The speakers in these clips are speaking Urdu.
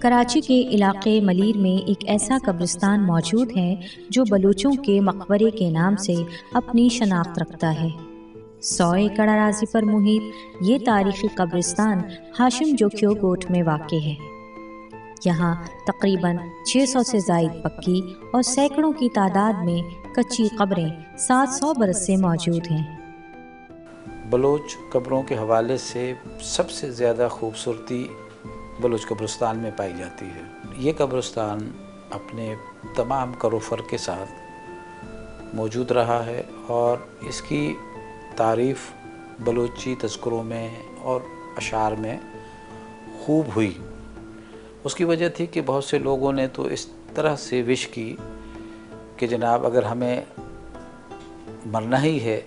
کراچی کے علاقے ملیر میں ایک ایسا قبرستان موجود ہے جو بلوچوں کے مقبرے کے نام سے اپنی شناخت رکھتا ہے۔ 100 ایکڑ اراضی پر محیط یہ تاریخی قبرستان ہاشم جوکیو گوٹ میں واقع ہے۔ یہاں تقریباً 600 سے زائد پکی اور سینکڑوں کی تعداد میں کچی قبریں 700 برس سے موجود ہیں۔ بلوچ قبروں کے حوالے سے سب سے زیادہ خوبصورتی بلوچ قبرستان میں پائی جاتی ہے۔ یہ قبرستان اپنے تمام کر و فر کے ساتھ موجود رہا ہے اور اس کی تعریف بلوچی تذکروں میں اور اشعار میں خوب ہوئی۔ اس کی وجہ تھی کہ بہت سے لوگوں نے تو اس طرح سے وش کی کہ جناب اگر ہمیں مرنا ہی ہے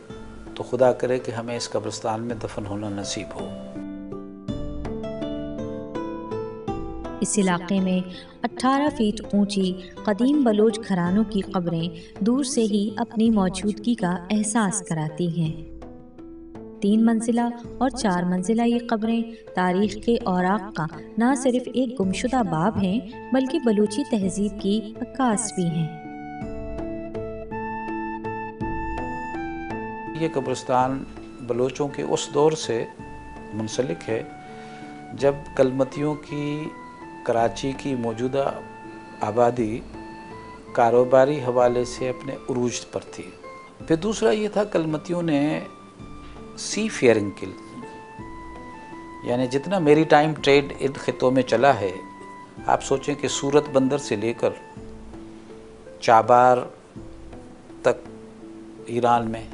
تو خدا کرے کہ ہمیں اس قبرستان میں دفن ہونا نصیب ہو۔ اس علاقے میں 18 فیٹ اونچی قدیم بلوچ گھرانوں کی قبریں دور سے ہی اپنی موجودگی کا احساس کراتی ہیں۔ 3 منزلہ اور 4 منزلہ یہ قبریں تاریخ کے اوراق کا نہ صرف ایک گمشدہ باب ہیں بلکہ بلوچی تہذیب کی عکاس بھی ہیں۔ یہ قبرستان بلوچوں کے اس دور سے منسلک ہے جب کلمتیوں کی کراچی کی موجودہ آبادی کاروباری حوالے سے اپنے عروج پر تھی۔ پھر دوسرا یہ تھا کلمتیوں نے سی فیئرنگ کی، یعنی جتنا میری ٹائم ٹریڈ ان خطوں میں چلا ہے، آپ سوچیں کہ سورت بندر سے لے کر چابار تک ایران میں،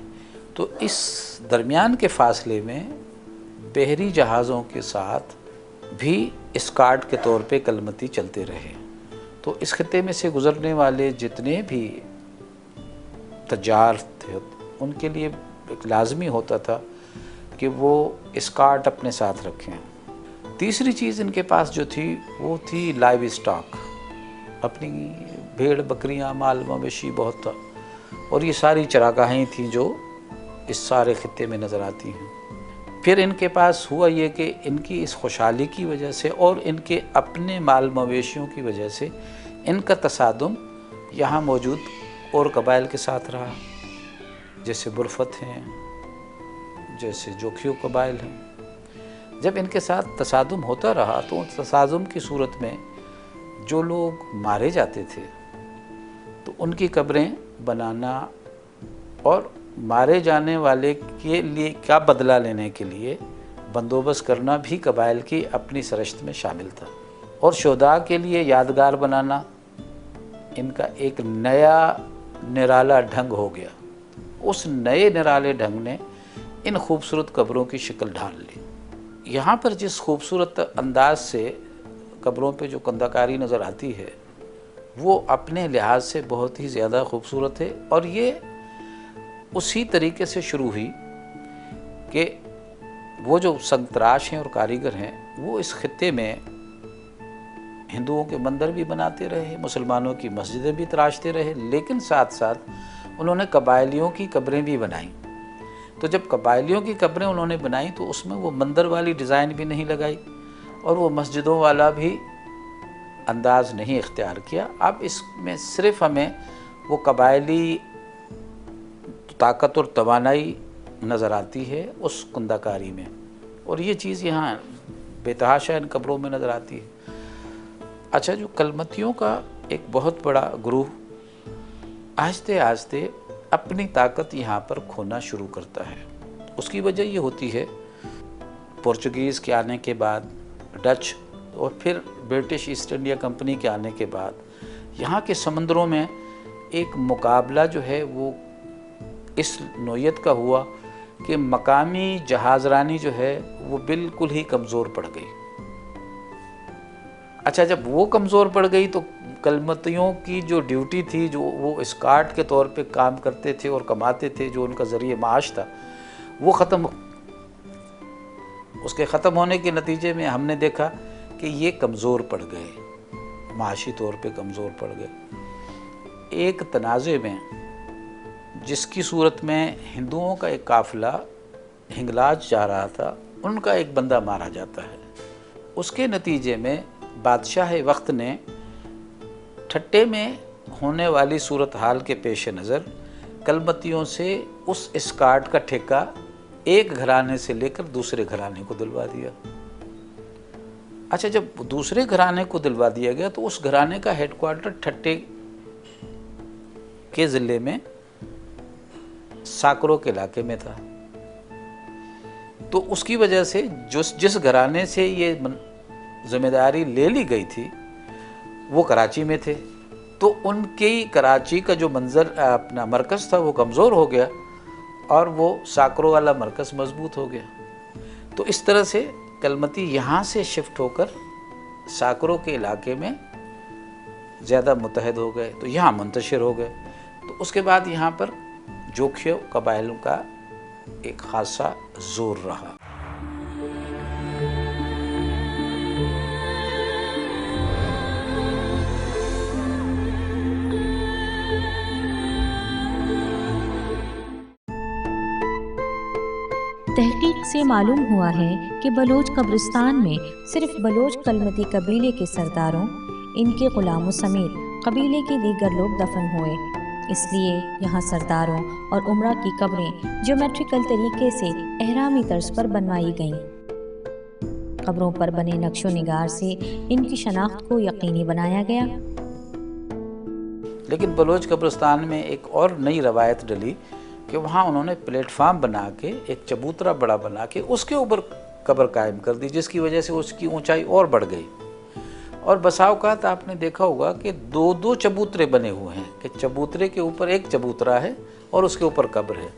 تو اس درمیان کے فاصلے میں بحری جہازوں کے ساتھ بھی اسکارٹ کے طور پہ کلمتی چلتے رہے۔ تو اس خطے میں سے گزرنے والے جتنے بھی تجار تھے ان کے لیے ایک لازمی ہوتا تھا کہ وہ اسکارٹ اپنے ساتھ رکھیں۔ تیسری چیز ان کے پاس جو تھی وہ تھی لائیو اسٹاک، اپنی بھیڑ بکریاں مال مویشی بہت تھا، اور یہ ساری چراگاہیں تھیں جو اس سارے خطے میں نظر آتی ہیں۔ پھر ان کے پاس ہوا یہ کہ ان کی اس خوشحالی کی وجہ سے اور ان کے اپنے مال مویشیوں کی وجہ سے ان کا تصادم یہاں موجود اور قبائل کے ساتھ رہا، جیسے برفت ہیں، جیسے جوکھیو قبائل ہیں۔ جب ان کے ساتھ تصادم ہوتا رہا تو اس تصادم کی صورت میں جو لوگ مارے جاتے تھے تو ان کی قبریں بنانا اور مارے جانے والے کے لیے کا بدلہ لینے کے لیے بندوبست کرنا بھی قبائل کی اپنی سرشت میں شامل تھا، اور شہداء کے لیے یادگار بنانا ان کا ایک نیا نرالا ڈھنگ ہو گیا۔ اس نئے نرالے ڈھنگ نے ان خوبصورت قبروں کی شکل ڈھال لی۔ یہاں پر جس خوبصورت انداز سے قبروں پہ جو کنداکاری نظر آتی ہے وہ اپنے لحاظ سے بہت ہی زیادہ خوبصورت ہے، اور یہ اسی طریقے سے شروع ہوئی کہ وہ جو سنگ تراش ہیں اور کاریگر ہیں وہ اس خطے میں ہندوؤں کے مندر بھی بناتے رہے، مسلمانوں کی مسجدیں بھی تراشتے رہے، لیکن ساتھ ساتھ انہوں نے قبائلیوں کی قبریں بھی بنائیں۔ تو جب قبائلیوں کی قبریں انہوں نے بنائیں تو اس میں وہ مندر والی ڈیزائن بھی نہیں لگائی اور وہ مسجدوں والا بھی انداز نہیں اختیار کیا۔ اب اس میں صرف ہمیں وہ قبائلی طاقت اور توانائی نظر آتی ہے اس کنداکاری میں، اور یہ چیز یہاں بے تحاشا ان قبروں میں نظر آتی ہے۔ اچھا، جو کلمتیوں کا ایک بہت بڑا گروہ آہستہ آہستہ اپنی طاقت یہاں پر کھونا شروع کرتا ہے، اس کی وجہ یہ ہوتی ہے پورچوگیز کے آنے کے بعد، ڈچ اور پھر برٹش ایسٹ انڈیا کمپنی کے آنے کے بعد یہاں کے سمندروں میں ایک مقابلہ جو ہے وہ اس نوعیت کا ہوا کہ مقامی جہاز رانی جو ہے وہ بالکل ہی کمزور پڑ گئی۔ اچھا، جب وہ کمزور پڑ گئی تو کلمتیوں کی جو ڈیوٹی تھی، جو وہ اسکارٹ کے طور پہ کام کرتے تھے اور کماتے تھے، جو ان کا ذریعہ معاش تھا، وہ اس کے ختم ہونے کے نتیجے میں ہم نے دیکھا کہ یہ کمزور پڑ گئے، معاشی طور پہ کمزور پڑ گئے۔ ایک تنازع میں جس کی صورت میں ہندوؤں کا ایک قافلہ ہنگلاج جا رہا تھا، ان کا ایک بندہ مارا جاتا ہے، اس کے نتیجے میں بادشاہ وقت نے ٹھٹے میں ہونے والی صورتحال کے پیش نظر کلمتیوں سے اس اسکارٹ کا ٹھیکہ ایک گھرانے سے لے کر دوسرے گھرانے کو دلوا دیا۔ اچھا، جب دوسرے گھرانے کو دلوا دیا گیا تو اس گھرانے کا ہیڈ کوارٹر ٹھٹے کے ضلع میں ساکرو کے علاقے میں تھا، تو اس کی وجہ سے جس گھرانے سے یہ ذمہ داری لے لی گئی تھی وہ کراچی میں تھے، تو ان کی کراچی کا جو اپنا مرکز تھا وہ کمزور ہو گیا اور وہ ساکرو والا مرکز مضبوط ہو گیا۔ تو اس طرح سے کلمتی یہاں سے شفٹ ہو کر ساکرو کے علاقے میں زیادہ متحد ہو گئے، تو یہاں منتشر ہو گئے۔ تو اس کے بعد یہاں پر جوکھیو قبائلوں کا ایک خاصا زور رہا۔ تحقیق سے معلوم ہوا ہے کہ بلوچ قبرستان میں صرف بلوچ کلمتی قبیلے کے سرداروں، ان کے غلاموں سمیت قبیلے کے دیگر لوگ دفن ہوئے، اس لیے یہاں سرداروں اور امراء کی قبریں جیومیٹریکل طریقے سے اہرامی طرز پر بنوائی گئیں۔ قبروں پر بنے نقش و نگار سے ان کی شناخت کو یقینی بنایا گیا۔ لیکن بلوچ قبرستان میں ایک اور نئی روایت ڈلی کہ وہاں انہوں نے پلیٹ فارم بنا کے ایک چبوترا بڑا بنا کے اس کے اوپر قبر قائم کر دی، جس کی وجہ سے اس کی اونچائی اور بڑھ گئی۔ اور بسا اوقات آپ نے دیکھا ہوگا کہ دو چبوترے بنے ہوئے ہیں، کہ چبوترے کے اوپر ایک چبوترا ہے اور اس کے اوپر قبر ہے۔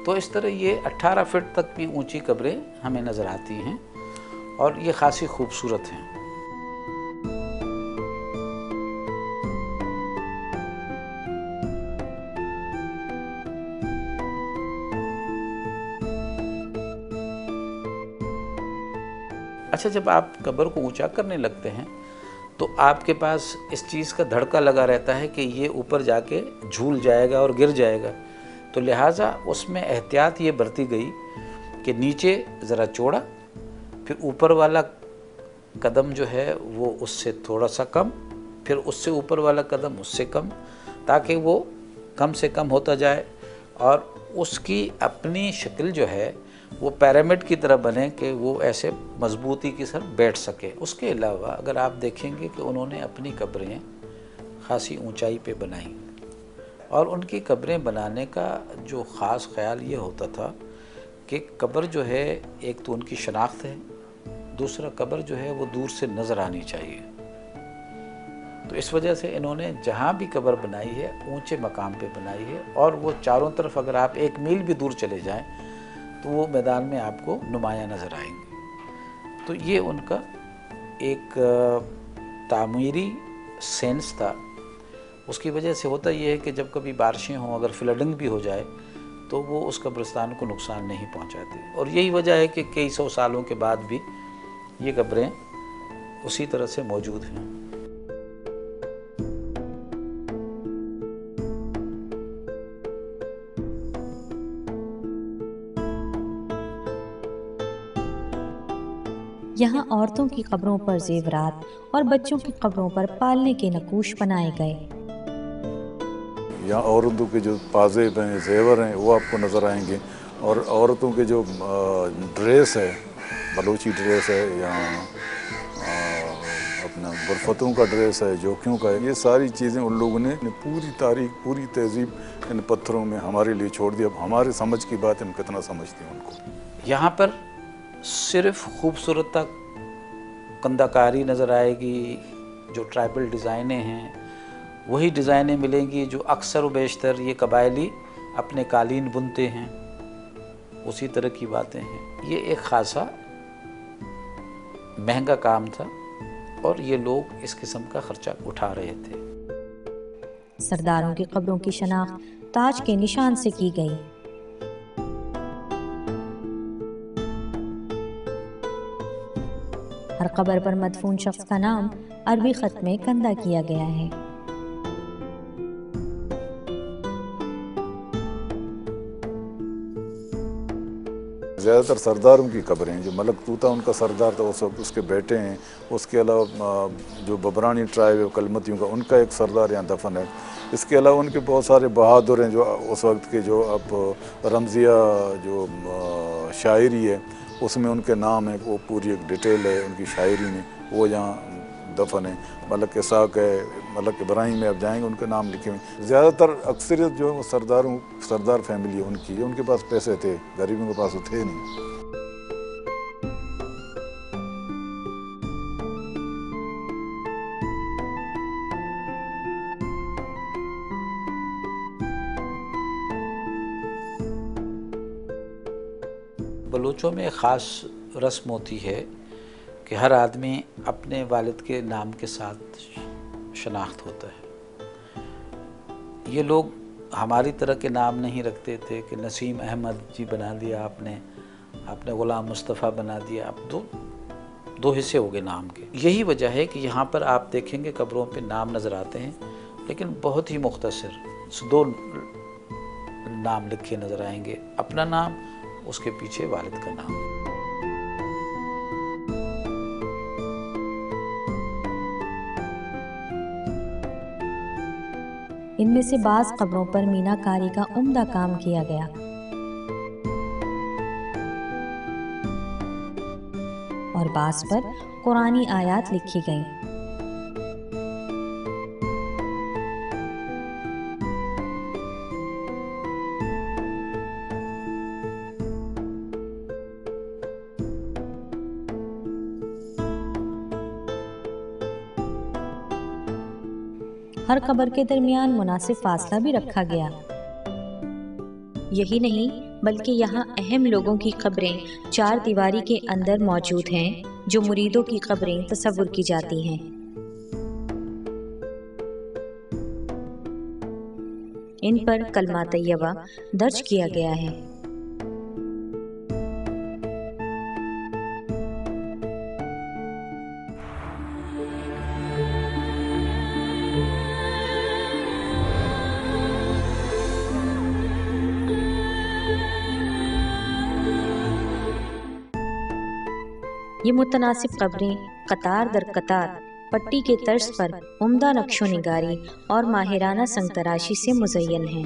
تو اس طرح یہ 18 فٹ تک بھی اونچی قبریں ہمیں نظر آتی ہیں اور یہ خاصی خوبصورت ہیں۔ اچھا، جب آپ قبر کو اونچا کرنے لگتے ہیں تو آپ کے پاس اس چیز کا دھڑکا لگا رہتا ہے کہ یہ اوپر جا کے جھول جائے گا اور گر جائے گا، تو لہٰذا اس میں احتیاط یہ برتی گئی کہ نیچے ذرا چوڑا، پھر اوپر والا قدم جو ہے وہ اس سے تھوڑا سا کم، پھر اس سے اوپر والا قدم اس سے کم، تاکہ وہ کم سے کم ہوتا جائے اور اس کی اپنی شکل جو ہے وہ پیرامڈ کی طرح بنے کہ وہ ایسے مضبوطی کے ساتھ بیٹھ سکے۔ اس کے علاوہ اگر آپ دیکھیں گے کہ انہوں نے اپنی قبریں خاصی اونچائی پہ بنائیں، اور ان کی قبریں بنانے کا جو خاص خیال یہ ہوتا تھا کہ قبر جو ہے ایک تو ان کی شناخت ہے، دوسرا قبر جو ہے وہ دور سے نظر آنی چاہیے۔ تو اس وجہ سے انہوں نے جہاں بھی قبر بنائی ہے اونچے مقام پہ بنائی ہے، اور وہ چاروں طرف اگر آپ 1 میل بھی دور چلے جائیں تو وہ میدان میں آپ کو نمایاں نظر آئیں گے۔ تو یہ ان کا ایک تعمیری سینس تھا۔ اس کی وجہ سے ہوتا یہ ہے کہ جب کبھی بارشیں ہوں، اگر فلڈنگ بھی ہو جائے تو وہ اس قبرستان کو نقصان نہیں پہنچاتے، اور یہی وجہ ہے کہ کئی سو سالوں کے بعد بھی یہ قبریں اسی طرح سے موجود ہیں۔ یہاں عورتوں کی قبروں پر زیورات اور بچوں کی قبروں پر پالنے کے نقوش بنائے گئے۔ یہاں عورتوں کے جو پازیب ہیں، زیور ہیں، وہ آپ کو نظر آئیں گے، اور عورتوں کے جو ڈریس ہے، بلوچی ڈریس ہے، یہاں اپنا برفتوں کا ڈریس ہے، جوکیوں کا ہے، یہ ساری چیزیں ان لوگوں نے پوری تاریخ، پوری تہذیب ان پتھروں میں ہمارے لیے چھوڑ دیا۔ اب ہمارے سمجھ کی بات ہم کتنا سمجھتے ہیں ان کو۔ یہاں پر صرف خوبصورت کندہ کاری نظر آئے گی، جو ٹرائبل ڈیزائنیں ہیں وہی ڈیزائنیں ملیں گی جو اکثر و بیشتر یہ قبائلی اپنے قالین بنتے ہیں، اسی طرح کی باتیں ہیں۔ یہ ایک خاصا مہنگا کام تھا اور یہ لوگ اس قسم کا خرچہ اٹھا رہے تھے۔ سرداروں کی قبروں کی شناخت تاج کے نشان سے کی گئی۔ ہر قبر پر مدفون شخص کا نام عربی خط میں کندہ کیا گیا ہے۔ زیادہ تر سرداروں کی قبریں ہیں. جو ملک طوطا ان کا سردار تھا اس وقت اس کے بیٹے ہیں. اس کے علاوہ جو ببرانی ٹرائب ہے کلمتیوں کا ان کا ایک سردار یہاں دفن ہے. اس کے علاوہ ان کے بہت سارے بہادر ہیں جو اس وقت کے جو اب رمزیہ جو شاعری ہے اس میں ان کے نام ہیں, وہ پوری ایک ڈیٹیل ہے ان کی شاعری میں, وہ یہاں دفن ہے. ملک اسحاق ہے, ملک ابراہیم میں اب جائیں گے ان کے نام لکھے ہوئے. زیادہ تر اکثریت جو ہے وہ سردار فیملی ہے ان کی. ان کے پاس پیسے تھے, غریبوں کے پاس وہ تھے نہیں. بلوچوں میں ایک خاص رسم ہوتی ہے کہ ہر آدمی اپنے والد کے نام کے ساتھ شناخت ہوتا ہے. یہ لوگ ہماری طرح کے نام نہیں رکھتے تھے کہ نسیم احمد جی بنا دیا آپ نے غلام مصطفیٰ بنا دیا. اب دو حصے ہو گئے نام کے. یہی وجہ ہے کہ یہاں پر آپ دیکھیں گے قبروں پہ نام نظر آتے ہیں لیکن بہت ہی مختصر, 2 نام لکھے نظر آئیں گے, اپنا نام, اس کے پیچھے والد کا نام. ان میں سے بعض قبروں پر مینا کاری کا عمدہ کام کیا گیا. اور بعض پر قرآنی آیات لکھی گئیں. ہر قبر کے درمیان مناسب فاصلہ بھی رکھا گیا. یہی نہیں بلکہ یہاں اہم لوگوں کی قبریں 4 دیواری کے اندر موجود ہیں جو مریدوں کی قبریں تصور کی جاتی ہیں. ان پر کلمہ طیبہ درج کیا گیا ہے. یہ متناسب قبریں قطار در قطار پٹی کے طرز پر عمدہ نقش و نگاری اور ماہرانہ سنگ تراشی سے مزین ہیں.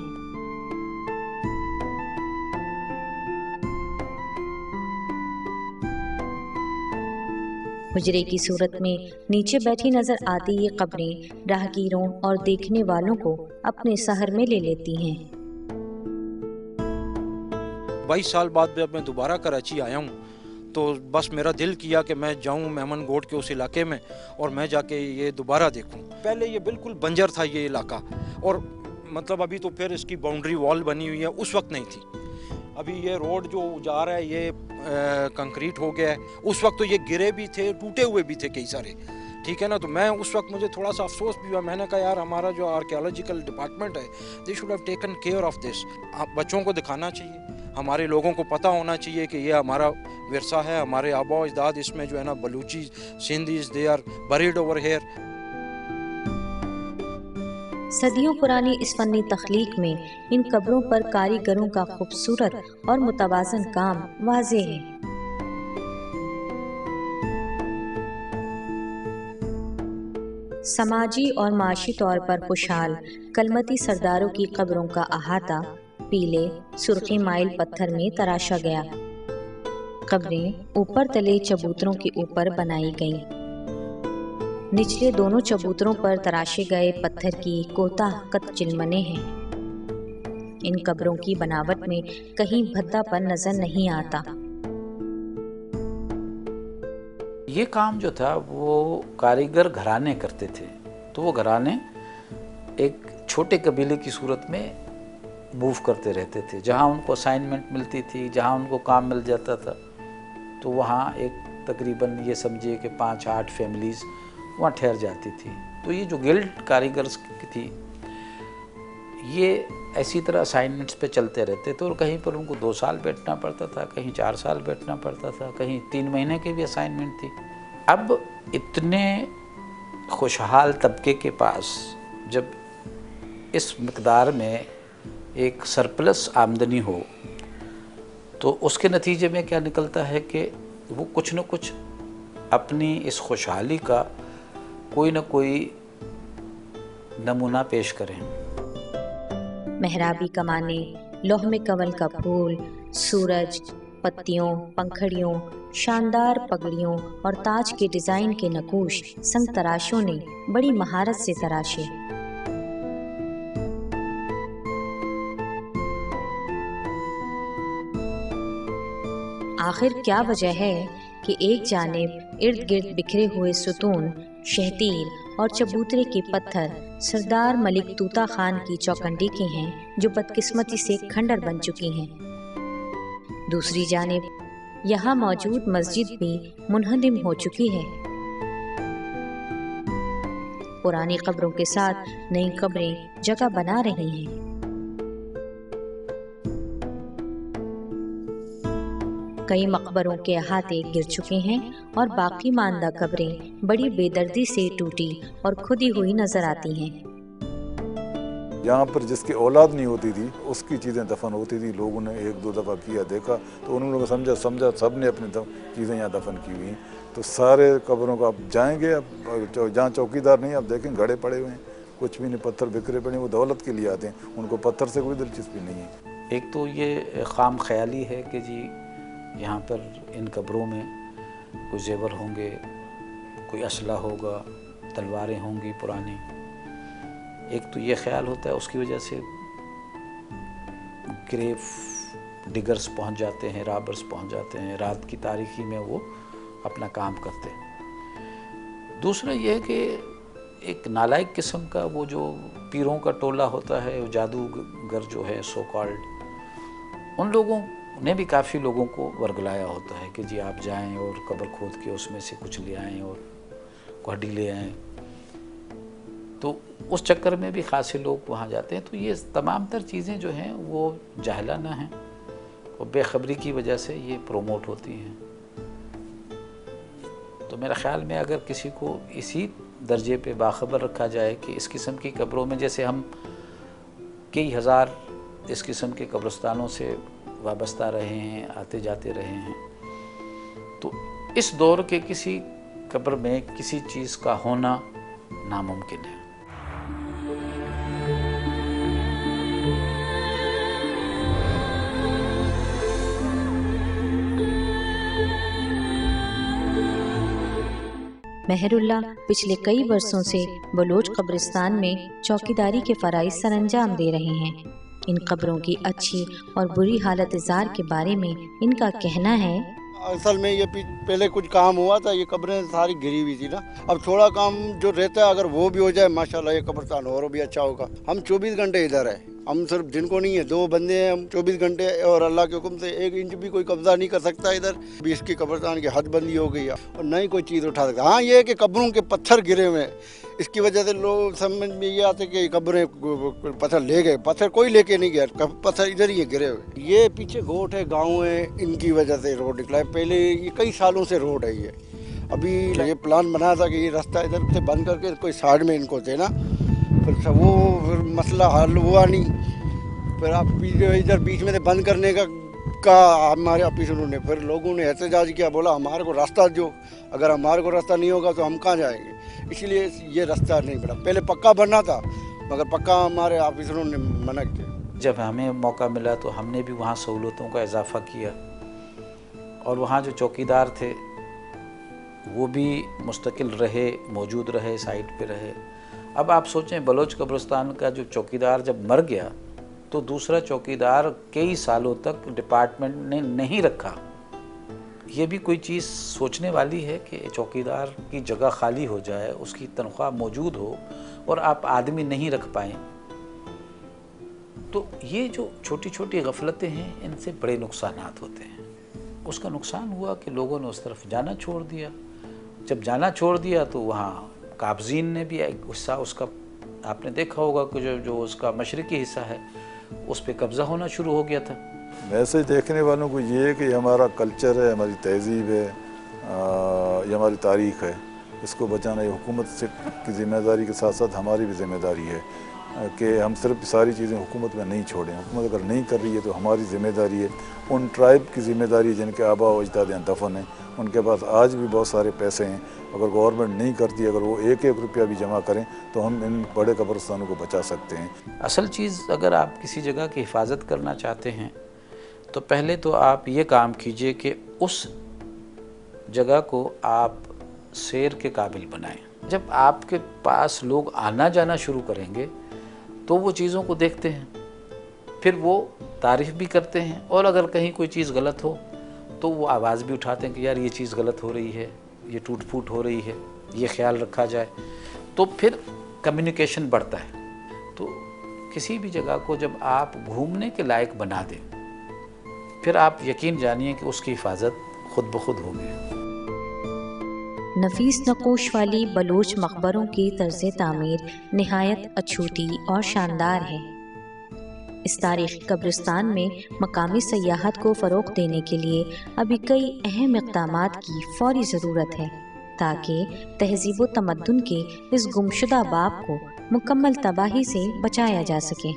حجرے کی صورت میں نیچے بیٹھی نظر آتی یہ قبریں راہگیروں اور دیکھنے والوں کو اپنے سحر میں لے لیتی ہیں. 22 سال بعد جب میں دوبارہ کراچی آیا ہوں تو بس میرا دل کیا کہ میں جاؤں میمن گوٹ کے اس علاقے میں اور میں جا کے یہ دوبارہ دیکھوں. پہلے یہ بالکل بنجر تھا یہ علاقہ, اور مطلب ابھی تو پھر اس کی باؤنڈری وال بنی ہوئی ہے, اس وقت نہیں تھی. ابھی یہ روڈ جو جا رہا ہے یہ کنکریٹ ہو گیا ہے. اس وقت تو یہ گرے بھی تھے, ٹوٹے ہوئے بھی تھے کئی سارے, ٹھیک ہے نا. تو میں اس وقت مجھے تھوڑا سا افسوس بھی ہوا. میں نے کہا یار ہمارا جو آرکیالوجیکل ڈپارٹمنٹ ہے they should have taken care of this. بچوں کو دکھانا چاہیے, ہمارے لوگوں کو پتہ ہونا چاہیے کہ یہ ہمارا ورثہ ہے, ہمارے آباء و اجداد اس میں جو ہے نا Balochi Sindhis they are bred over here. صدیوں پرانی اس فنی تخلیق میں ان قبروں پر کاریگروں کا خوبصورت اور متوازن کام واضح ہے. سماجی اور معاشی طور پر خوشحال کلمتی سرداروں کی قبروں کا احاطہ پیلے سرخی مائل پتھر میں تراشا گیا. قبریں اوپر تلے چبوتروں کے اوپر بنائی گئیں. نچلے دونوں چبوتروں پر تراشے گئے پتھر کی کوتاہ قد چلمنے ہیں. ان قبروں کی بناوٹ میں کہیں بھدا پن نظر نہیں آتا. یہ کام جو تھا وہ کاریگر گھرانے کرتے تھے, تو وہ گھرانے ایک چھوٹے قبیلے کی صورت میں موو کرتے رہتے تھے. جہاں ان کو اسائنمنٹ ملتی تھی, جہاں ان کو کام مل جاتا تھا, تو وہاں ایک تقریباً یہ سمجھے کہ 5-8 فیملیز وہاں ٹھہر جاتی تھی. تو یہ جو گلڈ کاریگرز کی تھی یہ ایسی طرح اسائنمنٹس پہ چلتے رہتے تھے, اور کہیں پر ان کو 2 سال بیٹھنا پڑتا تھا, کہیں 4 سال بیٹھنا پڑتا تھا, کہیں 3 مہینے کی بھی اسائنمنٹ تھی. اب اتنے خوشحال طبقے کے پاس جب اس مقدار میں ایک سرپلس آمدنی ہو تو اس کے نتیجے میں کیا نکلتا ہے کہ وہ کچھ نہ کچھ اپنی اس خوشحالی کا کوئی نہ کوئی نمونہ پیش کریں۔ محرابی کمانے، لوح میں کنول کا پھول، سورج، پتیوں، پنکھڑیوں، شاندار پگڑیوں اور تاج کے ڈیزائن کے نقوش سنگ تراشوں نے بڑی مہارت سے تراشے۔ آخر کیا وجہ ہے کہ ایک جانب ارد گرد بکھرے ہوئے ستون، شہتیر اور چبوترے کے پتھر سردار ملک طوطا خان کی چوکنڈی کے ہیں جو بدقسمتی سے کھنڈر بن چکی ہیں، دوسری جانب یہاں موجود مسجد بھی منہدم ہو چکی ہے۔ پرانی قبروں کے ساتھ نئی قبریں جگہ بنا رہی ہیں۔ کئی مقبروں کے احاطے گر چکے ہیں اور باقی ماندہ قبریں بڑی بے دردی سے ٹوٹی اور کھدی ہوئی نظر آتی ہیں۔ یہاں پر جس کی اولاد نہیں ہوتی تھی اس کی چیزیں دفن ہوتی تھی، لوگوں نے ایک دو دفعہ کیا دیکھا تو انہوں نے سمجھا سب نے اپنی چیزیں یہاں دفن کی ہوئی ہیں۔ تو سارے قبروں کو اب جائیں گے، اب جہاں چوکیدار نہیں، اب دیکھیں گھڑے پڑے ہوئے ہیں، کچھ بھی نہیں، پتھر بکھرے پڑے ہیں، وہ دولت کے لیے آتے ہیں، ان کو پتھر سے کوئی دلچسپی نہیں ہے۔ ایک تو یہ خام خیالی ہے کہ جی یہاں پر ان قبروں میں کوئی زیور ہوں گے، کوئی اسلحہ ہوگا، تلواریں ہوں گی پرانی، ایک تو یہ خیال ہوتا ہے، اس کی وجہ سے گریو ڈگرز پہنچ جاتے ہیں، رابرز پہنچ جاتے ہیں، رات کی تاریکی میں وہ اپنا کام کرتے ہیں۔ دوسرا یہ ہے کہ ایک نالائق قسم کا وہ جو پیروں کا ٹولہ ہوتا ہے، وہ جادوگر جو ہے سو کالڈ، ان لوگوں نے بھی کافی لوگوں کو ورگلایا ہوتا ہے کہ جی آپ جائیں اور قبر کھود کے اس میں سے کچھ لے آئیں اور ہڈی لے آئیں، تو اس چکر میں بھی خاصے لوگ وہاں جاتے ہیں۔ تو یہ تمام تر چیزیں جو ہیں وہ جاہلانہ ہیں اور بے خبری کی وجہ سے یہ پروموٹ ہوتی ہیں۔ تو میرے خیال میں اگر کسی کو اسی درجے پہ باخبر رکھا جائے کہ اس قسم کی قبروں میں، جیسے ہم کئی ہزار اس قسم کے قبرستانوں سے وابستہ رہے ہیں، آتے جاتے رہے ہیں، تو اس دور کے کسی قبر میں کسی چیز کا ہونا ناممکن ہے۔ مہر اللہ پچھلے کئی برسوں سے بلوچ قبرستان میں چوکیداری کے فرائض سر انجام دے رہے ہیں۔ ان قبروں کی اچھی اور بری حالت زار کے بارے میں ان کا کہنا ہے، اصل میں یہ پہلے کچھ کام ہوا تھا، یہ قبریں ساری گری ہوئی تھی نا، اب تھوڑا کام جو رہتا ہے اگر وہ بھی ہو جائے ماشاءاللہ یہ قبرستان اور بھی اچھا ہوگا۔ ہم 24 گھنٹے ادھر ہیں، ہم صرف دن کو نہیں ہے، 2 بندے ہیں، ہم 24 گھنٹے، اور اللہ کے حکم سے 1 انچ بھی کوئی قبضہ نہیں کر سکتا ادھر بھی۔ اس کی قبرستان کی حد بندی ہو گئی ہے اور نہ ہی کوئی چیز اٹھا سکتا۔ ہاں یہ ہے کہ قبروں کے پتھر گرے ہوئے ہیں، اس کی وجہ سے لوگ سمجھ میں یہ آتے کہ قبریں پتھر لے گئے، پتھر کوئی لے کے نہیں گیا، پتھر ادھر ہی گرے ہوئے۔ یہ پیچھے گھوٹ ہے، گاؤں ہے، ان کی وجہ سے روڈ نکلا ہے، پہلے یہ کئی سالوں سے روڈ ہے یہ۔ ابھی یہ پلان بنا تھا کہ یہ راستہ ادھر سے بند کر کے کوئی سائڈ میں ان کو دینا، پھر وہ مسئلہ حل ہوا نہیں، پھر آپ ادھر بیچ میں سے بند کرنے کا ہمارے آفیسروں نے، پھر لوگوں نے احتجاج کیا، بولا ہمارے کو راستہ جو، اگر ہمارے کو راستہ نہیں ہوگا تو ہم کہاں جائیں گے، اسی لیے یہ راستہ نہیں بنا۔ پہلے پکا بننا تھا مگر پکا ہمارے آفیسروں نے منع کیا۔ جب ہمیں موقع ملا تو ہم نے بھی وہاں سہولتوں کا اضافہ کیا، اور وہاں جو چوکیدار تھے وہ بھی مستقل رہے، موجود رہے، سائٹ پہ رہے۔ اب آپ سوچیں بلوچ قبرستان کا جو چوکیدار جب مر گیا تو دوسرا چوکیدار کئی سالوں تک ڈپارٹمنٹ نے نہیں رکھا۔ یہ بھی کوئی چیز سوچنے والی ہے کہ چوکیدار کی جگہ خالی ہو جائے، اس کی تنخواہ موجود ہو اور آپ آدمی نہیں رکھ پائیں۔ تو یہ جو چھوٹی چھوٹی غفلتیں ہیں ان سے بڑے نقصانات ہوتے ہیں۔ اس کا نقصان ہوا کہ لوگوں نے اس طرف جانا چھوڑ دیا۔ جب جانا چھوڑ دیا تو وہاں قابضین نے بھی ایک حصہ اس کا، آپ نے دیکھا ہوگا کہ جو اس کا مشرقی حصہ ہے اس پہ قبضہ ہونا شروع ہو گیا تھا۔ ویسے دیکھنے والوں کو یہ ہے کہ یہ ہمارا کلچر ہے، ہماری تہذیب ہے، یہ ہماری تاریخ ہے، اس کو بچانا یہ حکومت سے کی ذمہ داری کے ساتھ ساتھ ہماری بھی ذمہ داری ہے کہ ہم صرف ساری چیزیں حکومت میں نہیں چھوڑیں. حکومت اگر نہیں کر رہی ہے تو ہماری ذمہ داری ہے, ان ٹرائب کی ذمہ داری ہے جن کے آبا و اجداد یہاں دفن ہیں, ان کے پاس آج بھی بہت سارے پیسے ہیں. اگر گورنمنٹ نہیں کرتی, اگر وہ ایک ایک روپیہ بھی جمع کریں تو ہم ان بڑے قبرستانوں کو بچا سکتے ہیں. اصل چیز اگر آپ کسی جگہ کی حفاظت کرنا چاہتے ہیں تو پہلے تو آپ یہ کام کیجئے کہ اس جگہ کو آپ سیر کے قابل بنائیں. جب آپ کے پاس لوگ آنا جانا شروع کریں گے تو وہ چیزوں کو دیکھتے ہیں, پھر وہ تعریف بھی کرتے ہیں, اور اگر کہیں کوئی چیز غلط ہو تو وہ آواز بھی اٹھاتے ہیں کہ یار یہ چیز غلط ہو رہی ہے, یہ ٹوٹ پھوٹ ہو رہی ہے, یہ خیال رکھا جائے. تو پھر کمیونیکیشن بڑھتا ہے. تو کسی بھی جگہ کو جب آپ گھومنے کے لائق بنا دیں پھر آپ یقین جانیے کہ اس کی حفاظت خود بخود ہوگی. نفیس نقوش والی بلوچ مقبروں کی طرز تعمیر نہایت اچھوتی اور شاندار ہے. اس تاریخی قبرستان میں مقامی سیاحت کو فروغ دینے کے لیے ابھی کئی اہم اقدامات کی فوری ضرورت ہے تاکہ تہذیب و تمدن کے اس گمشدہ باب کو مکمل تباہی سے بچایا جا سکے.